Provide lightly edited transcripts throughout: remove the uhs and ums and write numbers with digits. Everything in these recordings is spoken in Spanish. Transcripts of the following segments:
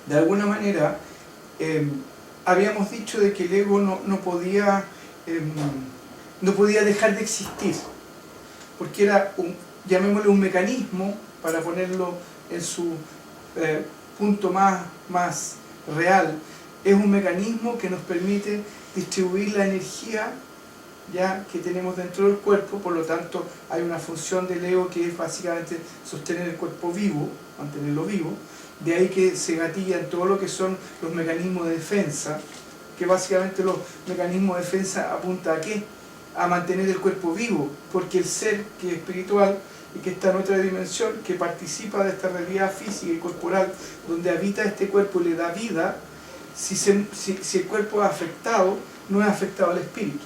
de alguna manera, habíamos dicho de que el ego no podía dejar de existir, porque era, llamémosle un mecanismo, para ponerlo en su punto más real, es un mecanismo que nos permite distribuir la energía ya que tenemos dentro del cuerpo. Por lo tanto hay una función del ego que es básicamente sostener el cuerpo vivo, mantenerlo vivo. De ahí que se gatillan todo lo que son los mecanismos de defensa, que básicamente los mecanismos de defensa apuntan ¿a qué? A mantener el cuerpo vivo, porque el ser que es espiritual y que está en otra dimensión, que participa de esta realidad física y corporal donde habita este cuerpo y le da vida, si el cuerpo es afectado, no es afectado al espíritu.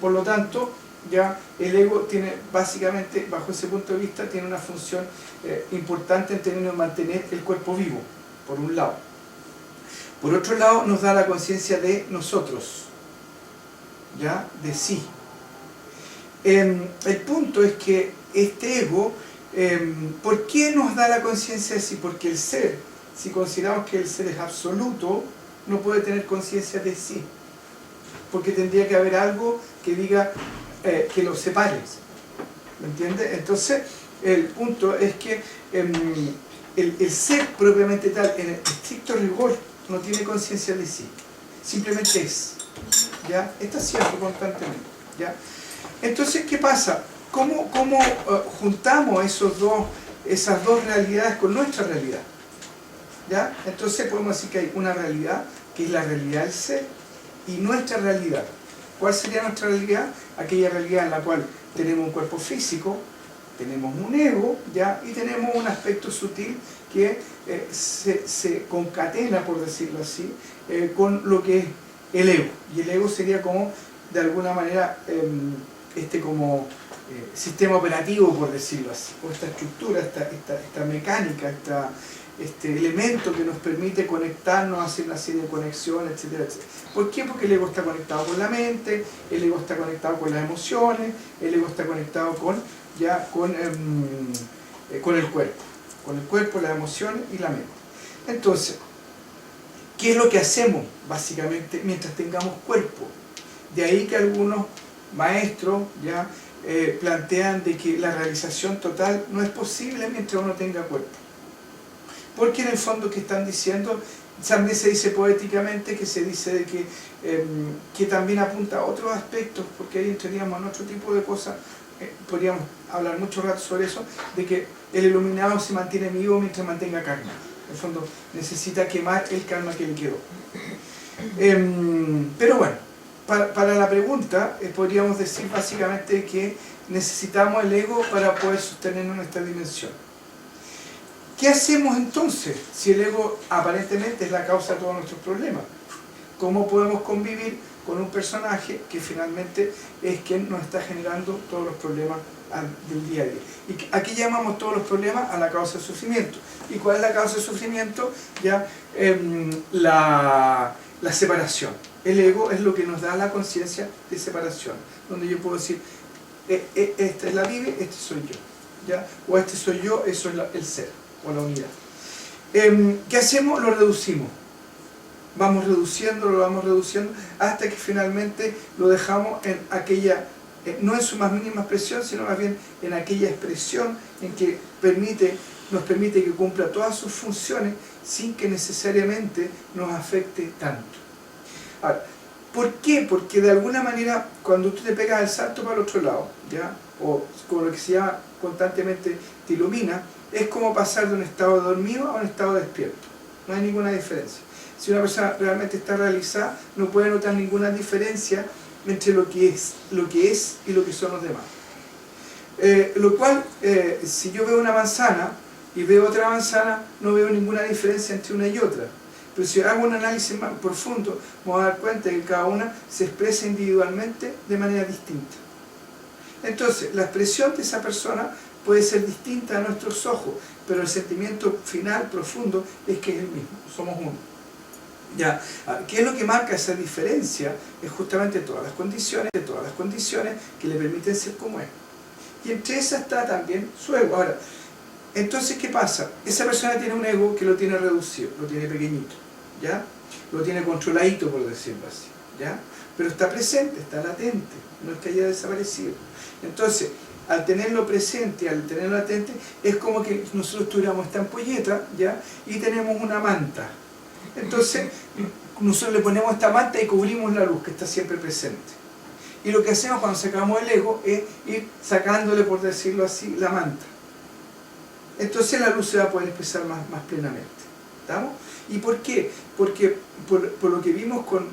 Por lo tanto, ya el ego tiene básicamente, bajo ese punto de vista, tiene una función importante en términos de mantener el cuerpo vivo, por un lado. Por otro lado, nos da la conciencia de nosotros, ya, de sí. El punto es que este ego, ¿por qué nos da la conciencia de sí? Porque el ser, si consideramos que el ser es absoluto, no puede tener conciencia de sí, porque tendría que haber algo que diga que lo separe, ¿me entiendes? Entonces el punto es que el ser propiamente tal, en el estricto rigor, no tiene conciencia de sí, simplemente es, ¿ya? Está siendo constantemente, ¿ya? Entonces, ¿qué pasa? ¿Cómo juntamos esas dos realidades con nuestra realidad? ¿Ya? Entonces podemos decir que hay una realidad que es la realidad del ser y nuestra realidad. ¿Cuál sería nuestra realidad? Aquella realidad en la cual tenemos un cuerpo físico, tenemos un ego, ¿ya? Y tenemos un aspecto sutil que se concatena, por decirlo así, con lo que es el ego. Y el ego sería como, de alguna manera, sistema operativo, por decirlo así, o esta estructura, esta mecánica, este elemento que nos permite conectarnos, hacer una serie de conexiones, etcétera, etcétera. ¿Por qué? Porque el ego está conectado con la mente, el ego está conectado con las emociones, el ego está conectado con el cuerpo, las emociones y la mente. Entonces, ¿qué es lo que hacemos básicamente mientras tengamos cuerpo? De ahí que algunos maestros ya plantean de que la realización total no es posible mientras uno tenga cuerpo. Porque en el fondo, ¿qué están diciendo? También se dice poéticamente, que se dice de que también apunta a otros aspectos, porque ahí entraríamos en otro tipo de cosas, podríamos hablar mucho rato sobre eso, de que el iluminado se mantiene vivo mientras mantenga karma. En el fondo necesita quemar el karma que le quedó. Pero bueno, para la pregunta, podríamos decir básicamente que necesitamos el ego para poder sostenernos en esta dimensión. ¿Qué hacemos entonces si el ego aparentemente es la causa de todos nuestros problemas? ¿Cómo podemos convivir con un personaje que finalmente es quien nos está generando todos los problemas del día a día? Y aquí llamamos todos los problemas a la causa del sufrimiento. ¿Y cuál es la causa del sufrimiento? Ya, la separación. El ego es lo que nos da la conciencia de separación, donde yo puedo decir, esta es la vive, este soy yo, ¿ya? O este soy yo, eso es el ser, o la unidad. ¿Qué hacemos? Lo reducimos. Vamos reduciendo, hasta que finalmente lo dejamos en aquella, no en su más mínima expresión, sino más bien en aquella expresión en que nos permite que cumpla todas sus funciones sin que necesariamente nos afecte tanto. Ahora, ¿por qué? Porque de alguna manera, cuando tú te pegas el salto para el otro lado, ¿ya? O con lo que se llama constantemente te ilumina, es como pasar de un estado dormido a un estado despierto. No hay ninguna diferencia. Si una persona realmente está realizada, no puede notar ninguna diferencia entre lo que es y lo que son los demás. Lo cual, si yo veo una manzana y veo otra manzana, no veo ninguna diferencia entre una y otra. Pero si hago un análisis más profundo, me voy a dar cuenta de que cada una se expresa individualmente de manera distinta. Entonces, la expresión de esa persona puede ser distinta a nuestros ojos, pero el sentimiento final, profundo, es que es el mismo, somos uno. ¿Ya? ¿Qué es lo que marca esa diferencia? Es justamente todas las condiciones que le permiten ser como es. Y entre esas está también su ego. Ahora, Entonces, ¿qué pasa? Esa persona tiene un ego que lo tiene reducido, lo tiene pequeñito, ¿ya? Lo tiene controladito, por decirlo así, ¿ya? Pero está presente, está latente, no es que haya desaparecido. Entonces, al tenerlo presente, al tenerlo latente, es como que nosotros tuviéramos esta ampolleta, ¿ya? Y tenemos una manta. Entonces, nosotros le ponemos esta manta y cubrimos la luz que está siempre presente. Y lo que hacemos cuando sacamos el ego es ir sacándole, por decirlo así, la manta. Entonces la luz se va a poder expresar más plenamente. ¿Estamos? ¿Y por qué? Porque por lo que vimos con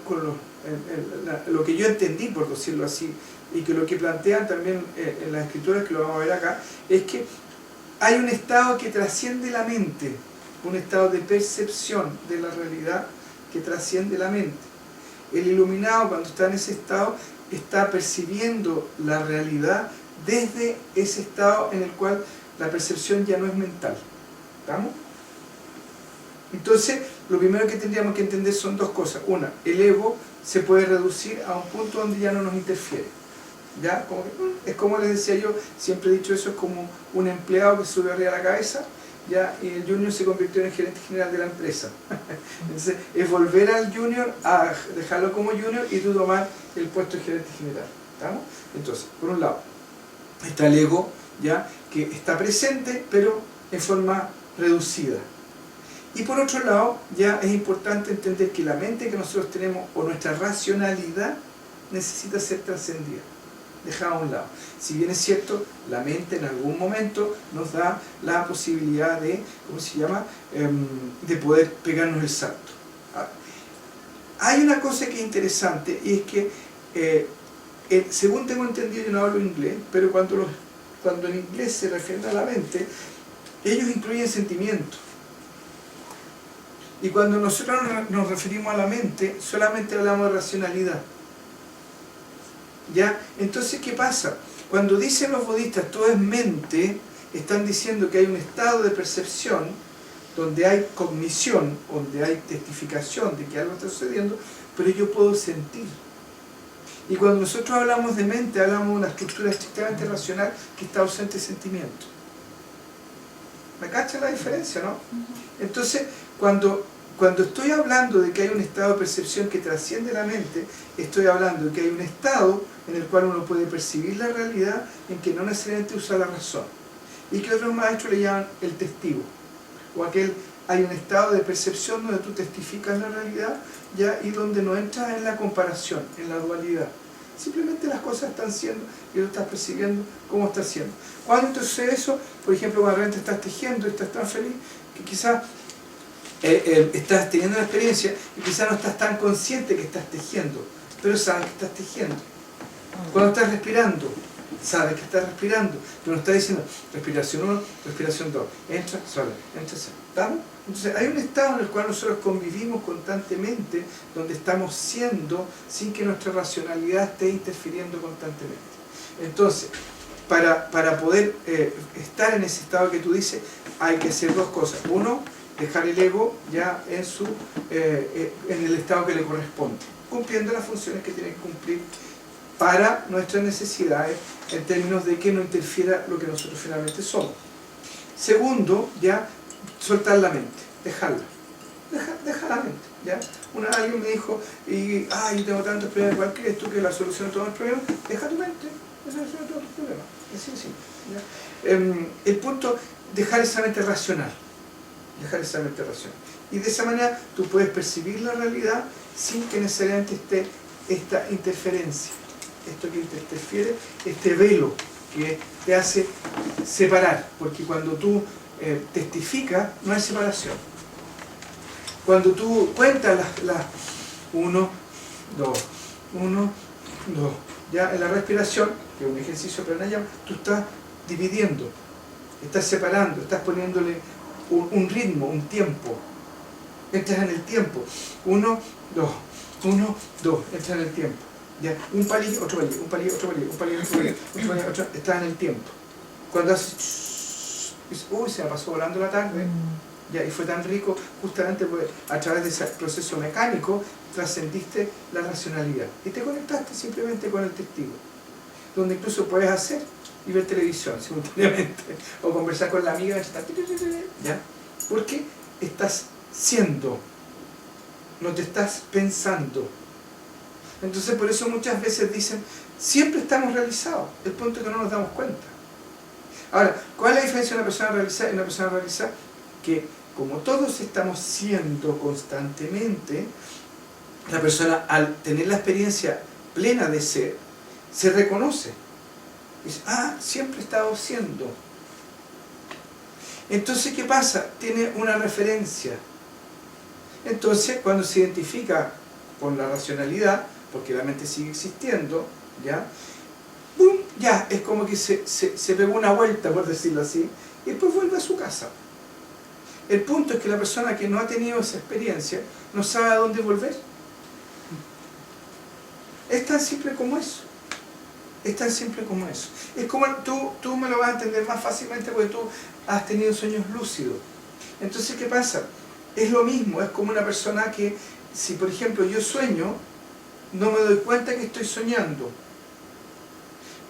lo que yo entendí, por decirlo así, y que lo que plantean también en las escrituras, que lo vamos a ver acá, es que hay un estado que trasciende la mente, un estado de percepción de la realidad que trasciende la mente. El iluminado, cuando está en ese estado, está percibiendo la realidad desde ese estado en el cual la percepción ya no es mental. ¿Estamos? Entonces, lo primero que tendríamos que entender son dos cosas. Una, el ego se puede reducir a un punto donde ya no nos interfiere. ¿Ya? Es como les decía yo, siempre he dicho eso, es como un empleado que sube arriba de la cabeza, ¿ya? Y el junior se convirtió en el gerente general de la empresa. Entonces, es volver al junior a dejarlo como junior y tú tomar el puesto de gerente general. ¿Estamos? Entonces, por un lado, está el ego, ¿ya? Que está presente, pero en forma reducida. Y por otro lado, ya es importante entender que la mente que nosotros tenemos, o nuestra racionalidad, necesita ser trascendida, dejada a un lado. Si bien es cierto, la mente en algún momento nos da la posibilidad de, ¿cómo se llama?, de poder pegarnos el salto. Hay una cosa que es interesante, y es que, según tengo entendido, yo no hablo inglés, pero cuando en inglés se refieren a la mente, ellos incluyen sentimientos. Y cuando nosotros nos referimos a la mente, solamente hablamos de racionalidad. ¿Ya? Entonces, ¿qué pasa? Cuando dicen los budistas todo es mente, están diciendo que hay un estado de percepción donde hay cognición, donde hay testificación de que algo está sucediendo, pero yo puedo sentir. Y cuando nosotros hablamos de mente, hablamos de una estructura estrictamente racional que está ausente de sentimiento. ¿Me cachan la diferencia, no? Entonces, cuando estoy hablando de que hay un estado de percepción que trasciende la mente, estoy hablando de que hay un estado en el cual uno puede percibir la realidad en que no necesariamente usa la razón. Y que otros maestros le llaman el testigo. O hay un estado de percepción donde tú testificas la realidad, ¿ya? Y donde no entras en la comparación, en la dualidad. Simplemente las cosas están siendo y tú estás percibiendo cómo está siendo. Cuando te sucede eso, por ejemplo, cuando realmente estás tejiendo y estás tan feliz que quizás estás teniendo una experiencia y quizás no estás tan consciente que estás tejiendo, pero sabes que estás tejiendo. Cuando estás respirando, sabes que estás respirando, pero no estás diciendo respiración 1, respiración 2, entra, sale, entra, sale. ¿Estamos? Entonces hay un estado en el cual nosotros convivimos constantemente, donde estamos siendo sin que nuestra racionalidad esté interfiriendo constantemente. Entonces, para poder estar en ese estado que tú dices, hay que hacer dos cosas. Uno, dejar el ego ya en el estado que le corresponde, cumpliendo las funciones que tiene que cumplir para nuestras necesidades, en términos de que no interfiera lo que nosotros finalmente somos. Segundo, ya soltar la mente, dejarla. Deja la mente, ¿ya? Alguien me dijo, yo tengo tantos problemas, ¿cuál crees tú que es la solución a todos los problemas? Deja tu mente, es la solución a todos los problemas. Así de simple, ¿ya? El punto, dejar esa mente racional. Dejar esa mente racional. Y de esa manera tú puedes percibir la realidad sin que necesariamente esté esta interferencia, esto que te interfiere, este velo que te hace separar, porque cuando tú testificas no hay separación. Cuando tú cuentas las 1, 2, 1, 2, ya en la respiración, que es un ejercicio pranayama, tú estás dividiendo, estás separando, estás poniéndole un ritmo, un tiempo. Entras en el tiempo. 1, 2, 1, 2, entras en el tiempo. Ya, un palillo, otro palillo, un palillo, otro palillo, un palillo, otro palillo, otro palillo, otro, estás en el tiempo. Cuando haces, se me pasó volando la tarde, ya, y fue tan rico, justamente porque a través de ese proceso mecánico trascendiste la racionalidad y te conectaste simplemente con el testigo, donde incluso puedes hacer y ver televisión simultáneamente, o conversar con la amiga, ¿ya? Porque estás siendo, no te estás pensando. Entonces por eso muchas veces dicen, siempre estamos realizados, el punto es que no nos damos cuenta. Ahora, ¿cuál es la diferencia de una persona realizada y una persona realizada? Que como todos estamos siendo constantemente, la persona al tener la experiencia plena de ser, se reconoce. Dice, ah, siempre he estado siendo. Entonces, ¿qué pasa? Tiene una referencia. Entonces, cuando se identifica con la racionalidad, porque la mente sigue existiendo, ¿ya? ¡Bum! Ya, es como que se pegó una vuelta, por decirlo así, y después vuelve a su casa. El punto es que la persona que no ha tenido esa experiencia no sabe a dónde volver. Es tan simple como eso. Es tan simple como eso. Es como tú me lo vas a entender más fácilmente porque tú has tenido sueños lúcidos. Entonces, ¿qué pasa? Es lo mismo, es como una persona que, si por ejemplo yo sueño, no me doy cuenta que estoy soñando.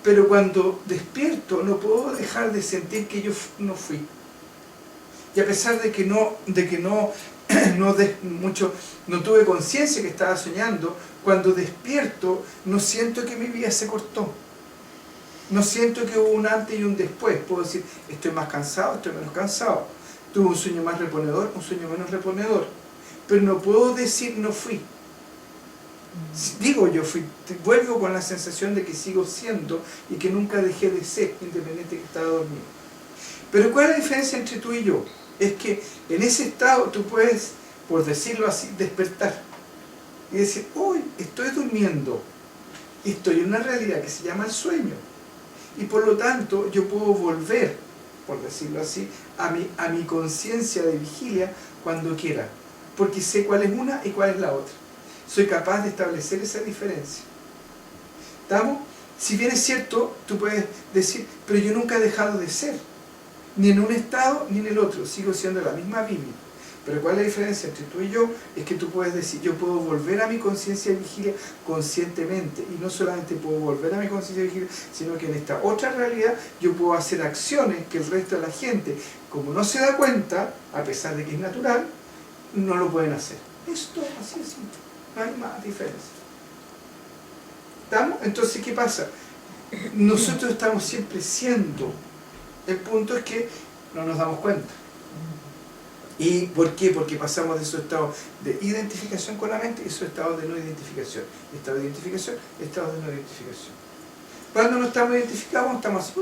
Pero cuando despierto no puedo dejar de sentir que yo no fui. Y a pesar de que no tuve conciencia que estaba soñando, cuando despierto no siento que mi vida se cortó. No siento que hubo un antes y un después. Puedo decir, estoy más cansado, estoy menos cansado. Tuve un sueño más reponedor, un sueño menos reponedor. Pero no puedo decir no fui. Digo yo fui, vuelvo con la sensación de que sigo siendo y que nunca dejé de ser, independiente de que estaba dormido. Pero ¿cuál es la diferencia entre tú y yo? Es que en ese estado tú puedes, por decirlo así, despertar y decir, uy, estoy durmiendo y estoy en una realidad que se llama el sueño, y por lo tanto yo puedo volver, por decirlo así, a mi conciencia de vigilia cuando quiera, porque sé cuál es una y cuál es la otra. Soy capaz de establecer esa diferencia. ¿Estamos? Si bien es cierto, tú puedes decir, pero yo nunca he dejado de ser, ni en un estado ni en el otro, sigo siendo la misma Bibi. Pero ¿cuál es la diferencia entre tú y yo? Es que tú puedes decir, yo puedo volver a mi conciencia de vigilia conscientemente, y no solamente puedo volver a mi conciencia de vigilia, sino que en esta otra realidad yo puedo hacer acciones que el resto de la gente, como no se da cuenta, a pesar de que es natural, no lo pueden hacer. Esto así es simple, no hay más diferencia. ¿Estamos? Entonces, ¿qué pasa? Nosotros estamos siempre siendo. El punto es que no nos damos cuenta. ¿Y por qué? Porque pasamos de esos estados de identificación con la mente y esos estados de no identificación. Estado de identificación, estado de no identificación. Cuando no estamos identificados, estamos así,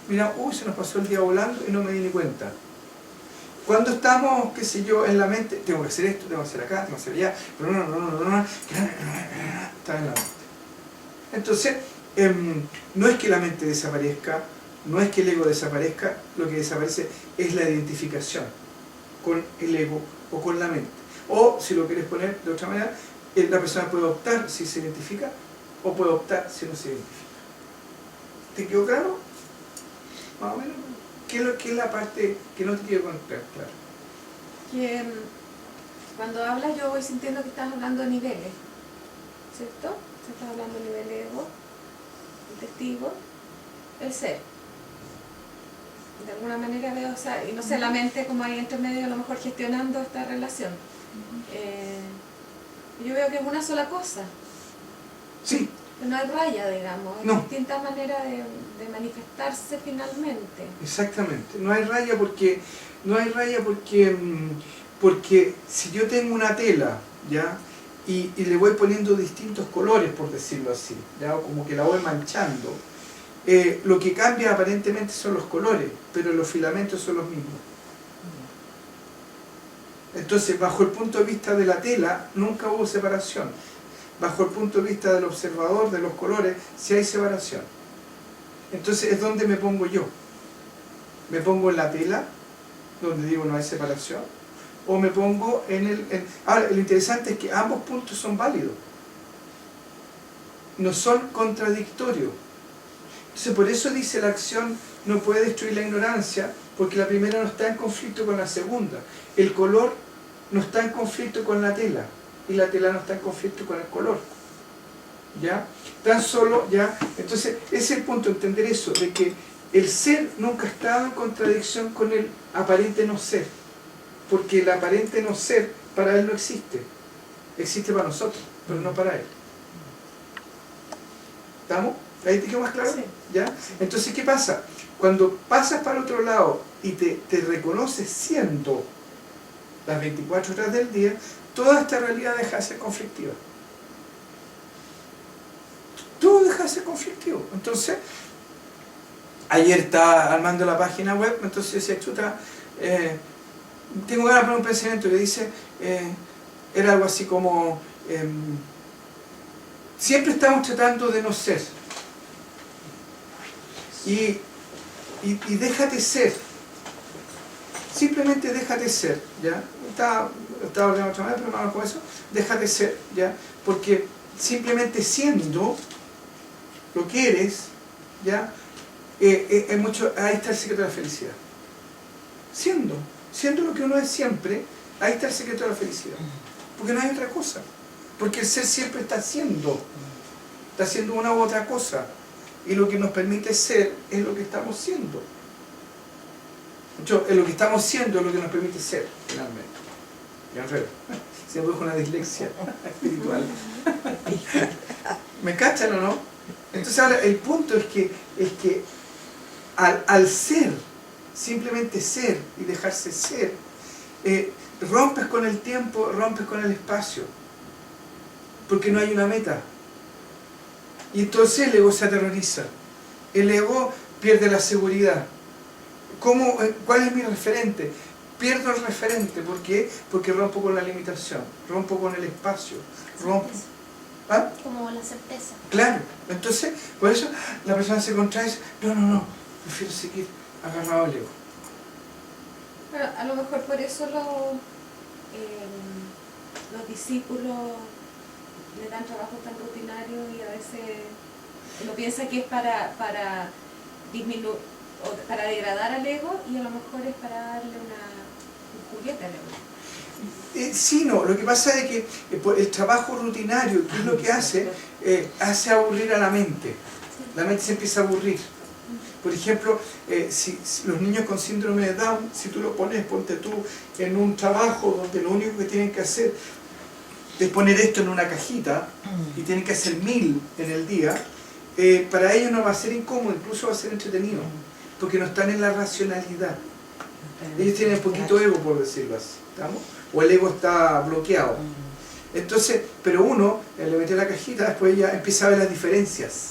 mira, uy, se nos pasó el día volando y no me di ni cuenta. Cuando estamos, qué sé yo, en la mente, tengo que hacer esto, tengo que hacer acá, tengo que hacer allá, pero no, está en la mente. Entonces, no es que la mente desaparezca, no es que el ego desaparezca, lo que desaparece es la identificación con el ego o con la mente. O, si lo quieres poner de otra manera, la persona puede optar si se identifica o puede optar si no se identifica. ¿Te quedó claro? Más o menos. ¿Qué es la parte que no te quiero contar? Claro. Que cuando hablas yo voy sintiendo que estás hablando de niveles, ¿cierto? Estás hablando de nivel ego, el testigo, el ser. De alguna manera veo, o sea, y no sé, la mente como ahí entre medio a lo mejor gestionando esta relación. Yo veo que es una sola cosa. Sí. No hay raya, digamos, hay no. distintas maneras de manifestarse finalmente. Exactamente, no hay raya porque si yo tengo una tela, ¿ya? Y le voy poniendo distintos colores, por decirlo así, ¿ya? O como que la voy manchando, lo que cambia aparentemente son los colores, pero los filamentos son los mismos. Entonces, bajo el punto de vista de la tela, nunca hubo separación. Bajo el punto de vista del observador, de los colores, sí hay separación. Entonces, es donde me pongo yo. Me pongo en la tela, donde digo no hay separación, o me pongo en el... Ahora, lo interesante es que ambos puntos son válidos. No son contradictorios. Entonces, por eso dice la acción no puede destruir la ignorancia, porque la primera no está en conflicto con la segunda. El color no está en conflicto con la tela, y la tela no está en conflicto con el color. ¿Ya? Tan solo, ¿ya? Entonces, ese es el punto, entender eso, de que el ser nunca estaba en contradicción con el aparente no ser, porque el aparente no ser para él no existe, existe para nosotros, pero no para él. ¿Estamos? ¿Ahí te quedó más claro? Sí. ¿Ya? Entonces, ¿qué pasa? Cuando pasas para el otro lado y te reconoces siendo las 24 horas del día, toda esta realidad deja de ser conflictiva. Todo deja de ser conflictivo. Entonces, ayer estaba armando la página web, entonces decía, chuta, tengo ganas de poner un pensamiento que dice, era algo así como, siempre estamos tratando de no ser. Y déjate ser. Simplemente déjate ser, ¿ya? Estaba ordenado de otra manera, pero no con eso. Déjate ser, ¿ya? Porque simplemente siendo lo que eres, ¿ya? Ahí está el secreto de la felicidad. Siendo lo que uno es siempre, ahí está el secreto de la felicidad. Porque no hay otra cosa. Porque el ser siempre está haciendo una u otra cosa. Y lo que nos permite ser es lo que estamos siendo. Lo que estamos siendo es lo que nos permite ser, finalmente. Y al revés. Se me produjo una dislexia espiritual. ¿Me cachan o no? Entonces ahora el punto es que al ser, simplemente ser y dejarse ser, rompes con el tiempo, rompes con el espacio. Porque no hay una meta. Y entonces el ego se aterroriza. El ego pierde la seguridad. ¿Cuál es mi referente? Pierdo el referente. ¿Por qué? Porque rompo con la limitación, rompo con el espacio, rompo. ¿Ah? Como la certeza. Claro. Entonces, por eso la persona se contrae y dice, no, prefiero seguir agarrado al ego. Pero a lo mejor por eso los discípulos le dan trabajo tan rutinario y a veces uno piensa que es para disminuir o para degradar al ego y a lo mejor es para darle un juguete al ego. Sí, no, lo que pasa es que el trabajo rutinario, ¿qué es lo que hace? Hace aburrir a la mente. La mente se empieza a aburrir. Por ejemplo, si los niños con síndrome de Down, si tú lo ponte tú en un trabajo donde lo único que tienen que hacer es poner esto en una cajita y tienen que hacer 1000 en el día, para ellos no va a ser incómodo, incluso va a ser entretenido, porque no están en la racionalidad. Ellos tienen poquito ego, por decirlo así, ¿estamos? O el ego está bloqueado. Entonces, pero uno le mete la cajita, después ya empieza a ver las diferencias.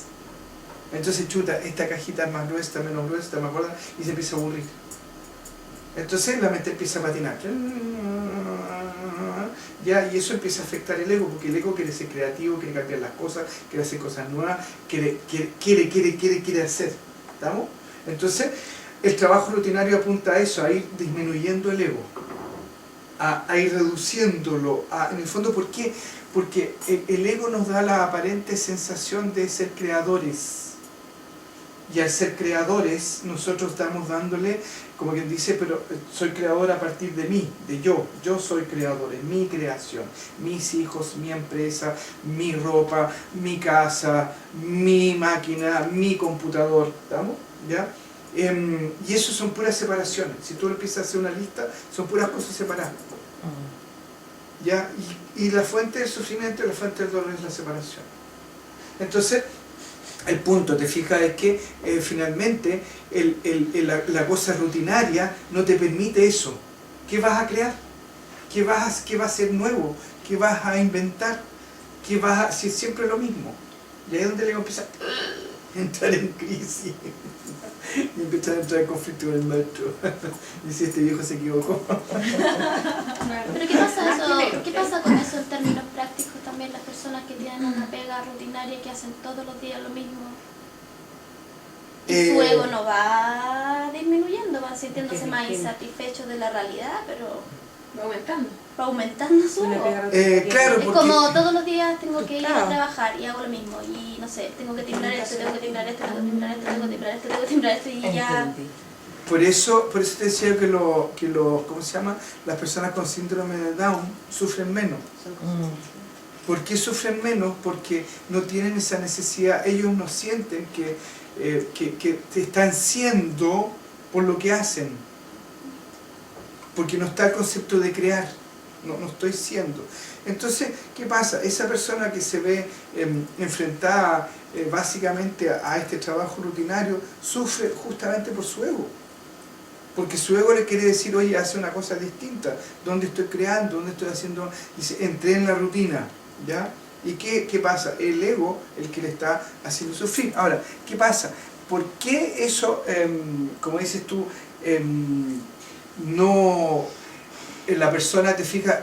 Entonces, chuta, esta cajita es más gruesa, menos gruesa, más gorda, y se empieza a aburrir. Entonces la mente empieza a patinar. Ya, y eso empieza a afectar el ego, porque el ego quiere ser creativo, quiere cambiar las cosas, quiere hacer cosas nuevas, quiere hacer. ¿Estamos? Entonces, el trabajo rutinario apunta a eso, a ir disminuyendo el ego, a ir reduciéndolo. En el fondo, ¿por qué? Porque el ego nos da la aparente sensación de ser creadores. Y al ser creadores, nosotros estamos dándole, como quien dice, pero soy creador a partir de mí, de yo soy creador, es mi creación, mis hijos, mi empresa, mi ropa, mi casa, mi máquina, mi computador, ¿estamos? ¿Ya? Y eso son puras separaciones. Si tú empiezas a hacer una lista, son puras cosas separadas. ¿Ya? Y la fuente del sufrimiento y la fuente del dolor es la separación. Entonces, el punto, te fijas, es que finalmente la cosa rutinaria no te permite eso. ¿Qué vas a crear? ¿Qué va a ser nuevo? ¿Qué vas a inventar? Si es siempre lo mismo? Y ahí es donde le empieza a entrar en crisis. Y empieza a entrar en conflicto con el maestro. Y si este viejo se equivocó. Pero ¿qué pasa con eso en términos prácticos también? Las personas que tienen una pega rutinaria y que hacen todos los días lo mismo. Y su ego no va disminuyendo, va sintiéndose más insatisfecho de la realidad, pero va aumentando su ego. Claro, es como todos los días tengo que ir a trabajar y hago lo mismo. Y no sé, tengo que timbrar esto, tengo que timbrar esto, tengo que timbrar esto, tengo que timbrar esto, tengo que timbrar esto y ya... Por eso te decía que ¿cómo se llama? Las personas con síndrome de Down sufren menos. ¿Por qué sufren menos? Porque no tienen esa necesidad, ellos no sienten que que te están siendo por lo que hacen. Porque no está el concepto de crear, no estoy siendo. Entonces, ¿qué pasa? Esa persona que se ve enfrentada básicamente a este trabajo rutinario sufre justamente por su ego. Porque su ego le quiere decir, oye, hace una cosa distinta. ¿Dónde estoy creando? ¿Dónde estoy haciendo? Dice, entré en la rutina, ¿ya? ¿Y qué pasa? El ego, el que le está haciendo sufrir. Ahora, ¿qué pasa? ¿Por qué eso, como dices tú, no, la persona, te fijas,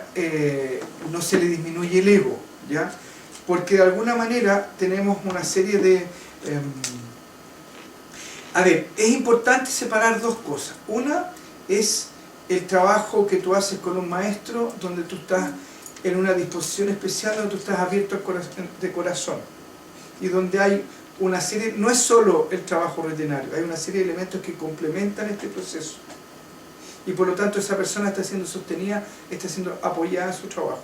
no se le disminuye el ego, ¿ya? Porque de alguna manera tenemos una serie de... a ver, es importante separar dos cosas. Una es el trabajo que tú haces con un maestro, donde tú estás en una disposición especial, donde tú estás abierto de corazón, y donde hay una serie, no es solo el trabajo rutinario, hay una serie de elementos que complementan este proceso. Y por lo tanto esa persona está siendo sostenida, está siendo apoyada en su trabajo.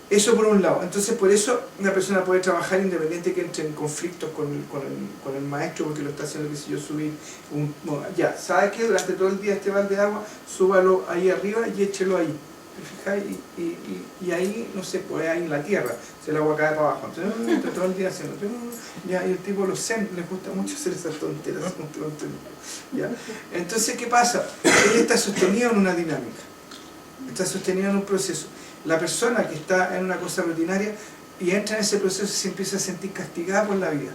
Eso por un lado. Entonces por eso una persona puede trabajar independiente que entre en conflictos con el maestro, porque lo está haciendo, qué sé yo, subir ya, ¿sabe qué? Durante todo el día este balde de agua, súbalo ahí arriba y échelo ahí. ¿Te fijas? Y ahí, no sé, pues ahí en la tierra, se el agua cae para abajo. Entonces, está todo el día haciendo. Ya, y el tipo, los zen, les gusta mucho hacer esas tonteras. ¿Ya? Entonces, ¿qué pasa? Él está sostenido en una dinámica, está sostenido en un proceso. La persona que está en una cosa rutinaria y entra en ese proceso se empieza a sentir castigada por la vida.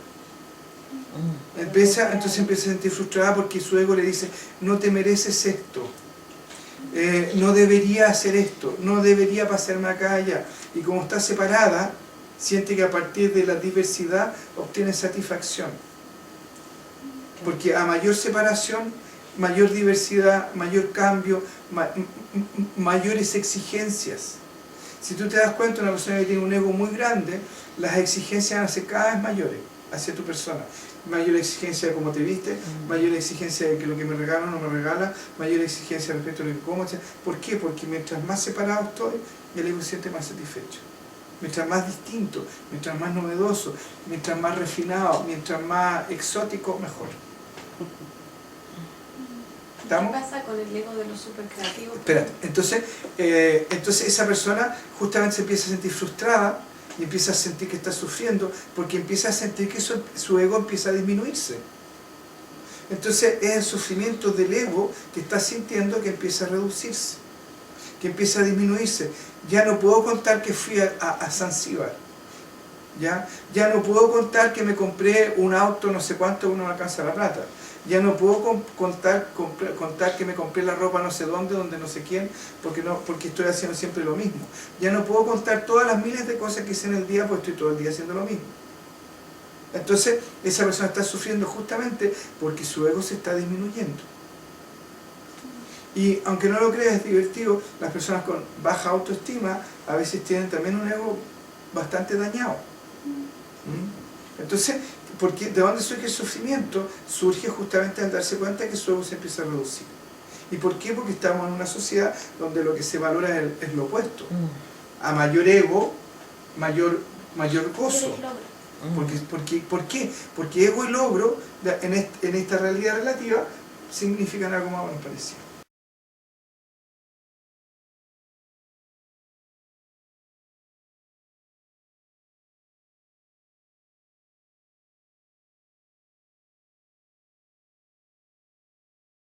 Entonces empieza a sentir frustrada porque su ego le dice, no te mereces esto. No debería hacer esto, no debería pasarme acá allá. Y como está separada, siente que a partir de la diversidad obtiene satisfacción. Porque a mayor separación, mayor diversidad, mayor cambio, mayores exigencias. Si tú te das cuenta, una persona que tiene un ego muy grande, las exigencias van a ser cada vez mayores hacia tu persona. Mayor exigencia de cómo te viste, mayor exigencia de que lo que me regala o no me regala, mayor exigencia respecto a lo que como. ¿Por qué? Porque mientras más separado estoy, el ego se siente más satisfecho. Mientras más distinto, mientras más novedoso, mientras más refinado, mientras más exótico, mejor. ¿Estamos? ¿Qué pasa con el ego de los supercreativos? Espérate, entonces esa persona justamente se empieza a sentir frustrada y empieza a sentir que está sufriendo porque empieza a sentir que su ego empieza a disminuirse. Entonces es el sufrimiento del ego que está sintiendo que empieza a reducirse, que empieza a disminuirse. Ya no puedo contar que fui a Zanzíbar, ya no puedo contar que me compré un auto no sé cuánto, uno no alcanza la plata. Ya no puedo contar que me compré la ropa no sé dónde, donde no sé quién, porque estoy haciendo siempre lo mismo. Ya no puedo contar todas las miles de cosas que hice en el día, porque estoy todo el día haciendo lo mismo. Entonces, esa persona está sufriendo justamente porque su ego se está disminuyendo. Y aunque no lo creas, es divertido, las personas con baja autoestima a veces tienen también un ego bastante dañado. Entonces, ¿de dónde surge el sufrimiento? Surge justamente al darse cuenta que su ego se empieza a reducir. ¿Y por qué? Porque estamos en una sociedad donde lo que se valora es lo opuesto. A mayor ego, mayor gozo. ¿Por qué? Porque ego y logro en esta realidad relativa significan algo más o menos parecido.